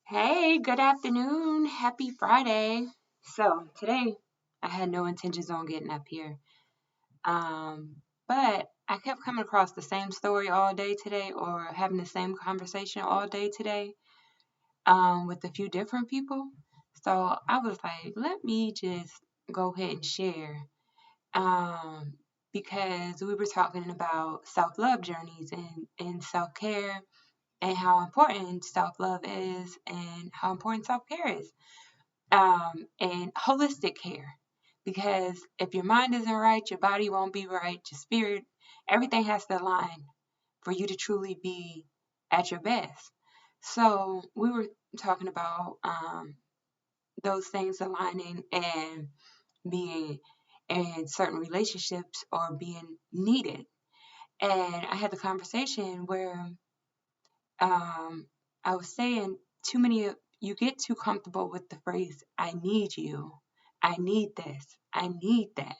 Hey, good afternoon. Happy Friday. So, today I had no intentions on getting up here. But I kept coming across the same story all day today or having the same conversation all day today with a few different people. So, I was like, let me just go ahead and share. Um, because we were talking about self-love journeys and self-care and how important self-love is and how important self-care is. And holistic care. Because if your mind isn't right, your body won't be right, your spirit, everything has to align for you to truly be at your best. So we were talking about those things aligning and being in certain relationships or being needed. And I had the conversation where um, I was saying too many you get too comfortable with the phrase I need you. I need this. I need that.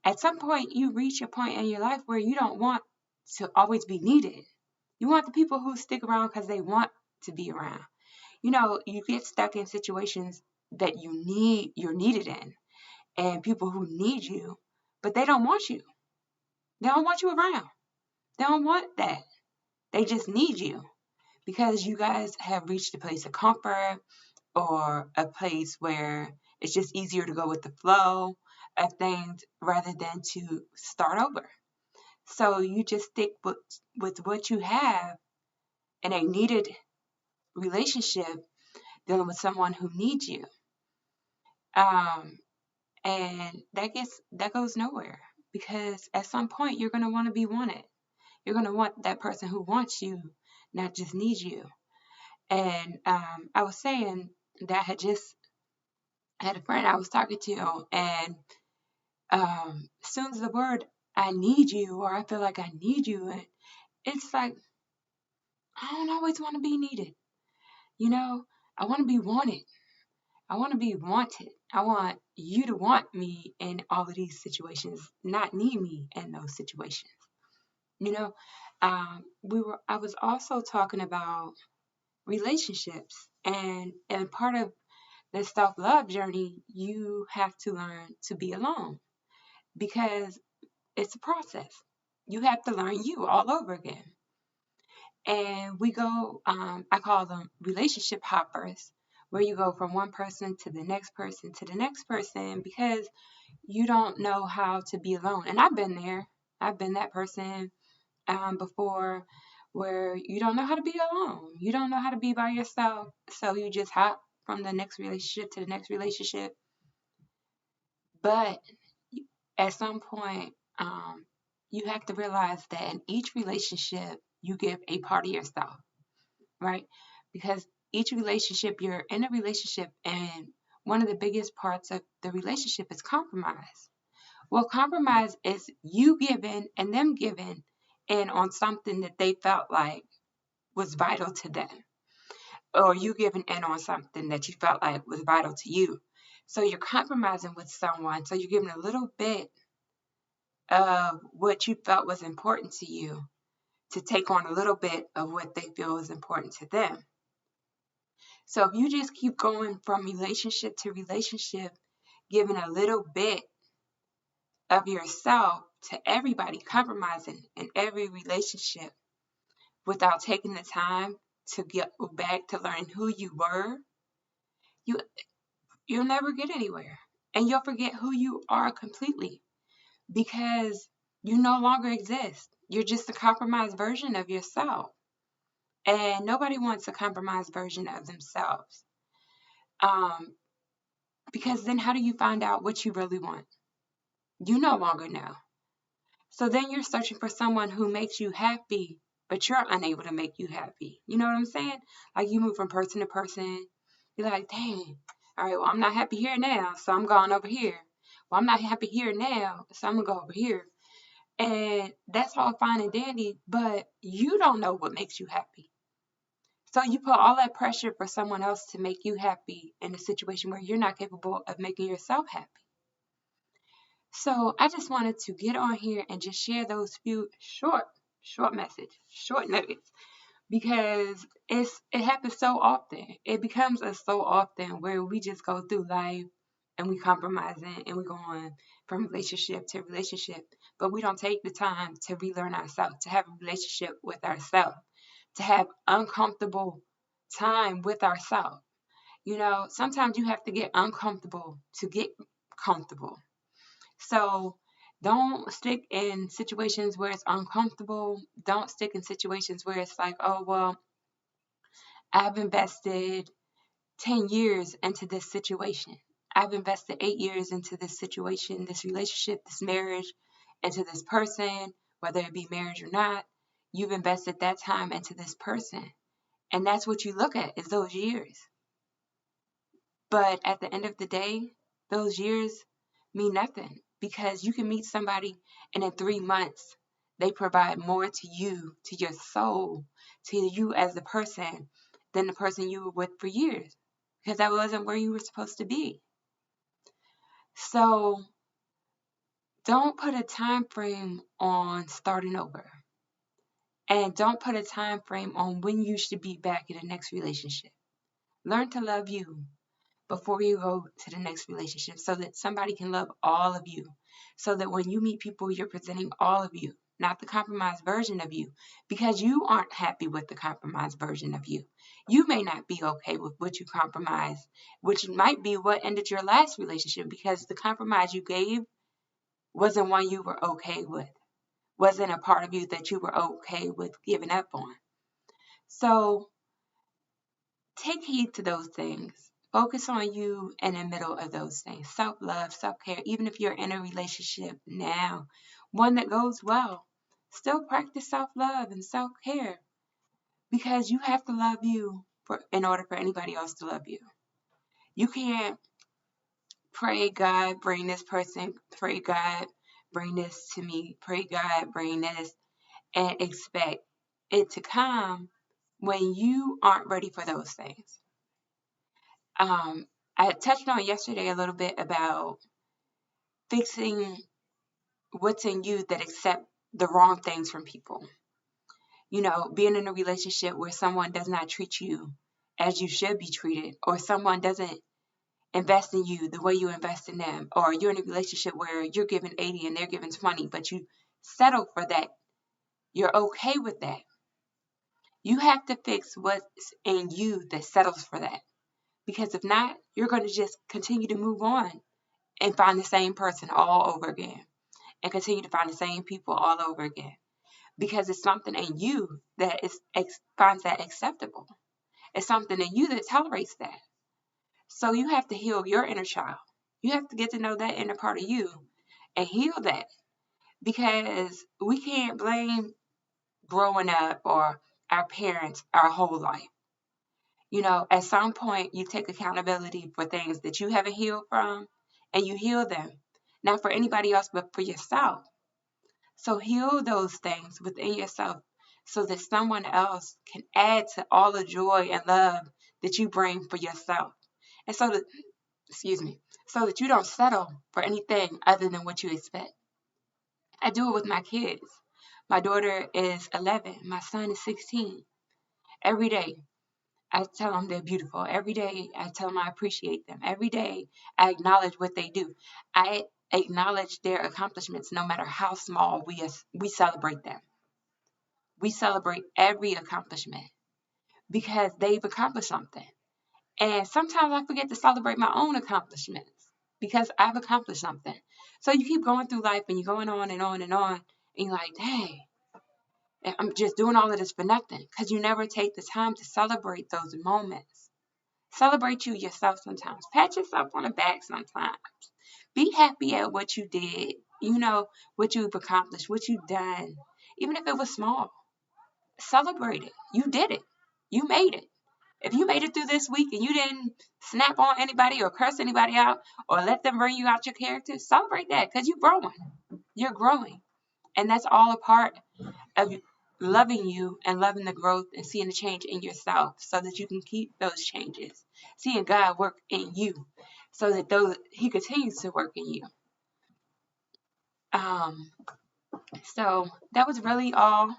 At some point you reach a point in your life where you don't want to always be needed. You want the people who stick around because they want to be around. You get stuck in situations that you're needed in and people who need you, but they don't want you. They don't want you around. They don't want that. They just need you because you guys have reached a place of comfort or a place where it's just easier to go with the flow of things rather than to start over. So you just stick with what you have in a needed relationship dealing with someone who needs you. Um, and that goes nowhere because at some point you're gonna want to be wanted. You're gonna want that person who wants you, not just needs you. And I was saying that I had a friend I was talking to, and as soon as the word "I need you" or "I feel like I need you," and it's like I don't always want to be needed. You know, I want to be wanted. I want to be wanted. I want you to want me in all of these situations, not need me in those situations. You know, I was also talking about relationships, and part of the self love journey, you have to learn to be alone because it's a process. You have to learn you all over again. And I call them relationship hoppers, where you go from one person to the next person to the next person because you don't know how to be alone. And I've been there. I've been that person before where you don't know how to be alone. You don't know how to be by yourself. So you just hop from the next relationship to the next relationship. But at some point, you have to realize that in each relationship, you give a part of yourself, right? Because each relationship, you're in a relationship, and one of the biggest parts of the relationship is compromise. Well, compromise is you giving and them giving in on something that they felt like was vital to them, or you giving in on something that you felt like was vital to you. So you're compromising with someone. So you're giving a little bit of what you felt was important to you to take on a little bit of what they feel is important to them. So if you just keep going from relationship to relationship, giving a little bit of yourself to everybody, compromising in every relationship without taking the time to get back to learn who you were, you you'll never get anywhere. And you'll forget who you are completely because you no longer exist. You're just a compromised version of yourself. And nobody wants a compromised version of themselves. Um, because then how do you find out what you really want? You no longer know. So then you're searching for someone who makes you happy, but you're unable to make you happy. You know what I'm saying? Like you move from person to person. You're like, dang, all right, well, I'm not happy here now, so I'm going over here. Well, I'm not happy here now, so I'm going to go over here. And that's all fine and dandy, but you don't know what makes you happy. So you put all that pressure for someone else to make you happy in a situation where you're not capable of making yourself happy. So I just wanted to get on here and just share those few short message, short nuggets because it happens so often. It becomes us so often where we just go through life and we compromising and we go on from relationship to relationship, but we don't take the time to relearn ourselves, to have a relationship with ourselves, to have uncomfortable time with ourselves. Sometimes you have to get uncomfortable to get comfortable. So don't stick in situations where it's uncomfortable. Don't stick in situations where it's like, oh, well, I've invested 10 years into this situation. I've invested 8 years into this situation, this relationship, this marriage, into this person, whether it be marriage or not. You've invested that time into this person. And that's what you look at is those years. But at the end of the day, those years mean nothing because you can meet somebody and in 3 months, they provide more to you, to your soul, to you as a person than the person you were with for years because that wasn't where you were supposed to be. So don't put a time frame on starting over. And don't put a time frame on when you should be back in the next relationship. Learn to love you before you go to the next relationship so that somebody can love all of you. So that when you meet people, you're presenting all of you, not the compromised version of you, because you aren't happy with the compromised version of you. You may not be okay with what you compromised, which might be what ended your last relationship because the compromise you gave wasn't one you were okay with, wasn't a part of you that you were okay with giving up on. So take heed to those things. Focus on you in the middle of those things. Self-love, self-care. Even if you're in a relationship now, one that goes well, still practice self-love and self-care because you have to love you in order for anybody else to love you. You can't pray, God, bring this person, pray, God, bring this to me, pray, God, bring this, and expect it to come when you aren't ready for those things. I touched on yesterday a little bit about fixing what's in you that accept the wrong things from people. Being in a relationship where someone does not treat you as you should be treated, or someone doesn't invest in you the way you invest in them, or you're in a relationship where you're giving 80 and they're giving 20, but you settle for that. You're okay with that. You have to fix what's in you that settles for that. Because if not, you're going to just continue to move on and find the same person all over again and continue to find the same people all over again because it's something in you that finds that acceptable. It's something in you that tolerates that. So you have to heal your inner child. You have to get to know that inner part of you and heal that because we can't blame growing up or our parents our whole life. At some point you take accountability for things that you haven't healed from and you heal them. Not for anybody else, but for yourself. So heal those things within yourself so that someone else can add to all the joy and love that you bring for yourself. And so that you don't settle for anything other than what you expect. I do it with my kids. My daughter is 11. My son is 16. Every day, I tell them they're beautiful. Every day, I tell them I appreciate them. Every day, I acknowledge what they do. I acknowledge their accomplishments, no matter how small. We celebrate them. We celebrate every accomplishment because they've accomplished something. And sometimes I forget to celebrate my own accomplishments because I've accomplished something. So you keep going through life and you're going on and on and on, and you're like, dang, I'm just doing all of this for nothing because you never take the time to celebrate those moments. Celebrate you yourself sometimes. Pat yourself on the back sometimes. Be happy at what you did, what you've accomplished, what you've done, even if it was small. Celebrate it. You did it. You made it. If you made it through this week and you didn't snap on anybody or curse anybody out or let them bring you out your character, celebrate that because you're growing. You're growing. And that's all a part of loving you and loving the growth and seeing the change in yourself so that you can keep those changes. Seeing God work in you so that He continues to work in you. So that was really all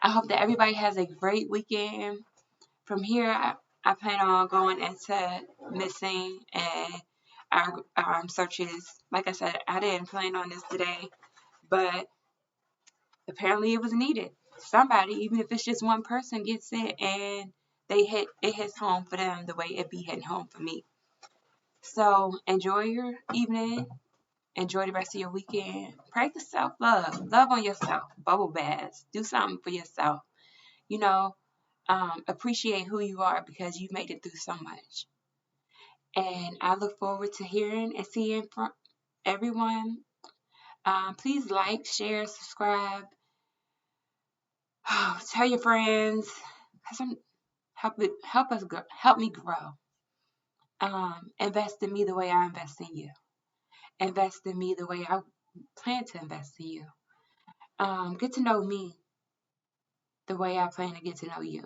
I hope that everybody has a great weekend. From here, I plan on going into missing and our searches. Like I said, I didn't plan on this today, but apparently it was needed. Somebody, even if it's just one person, gets it and it hits home for them the way it be hitting home for me. So enjoy your evening. Enjoy the rest of your weekend. Practice self love. Love on yourself. Bubble baths. Do something for yourself. You know, appreciate who you are because you've made it through so much. And I look forward to hearing and seeing from everyone. Please like, share, subscribe. Tell your friends. Help me grow. Invest in me the way I invest in you. Invest in me the way I plan to invest in you. Get to know me the way I plan to get to know you.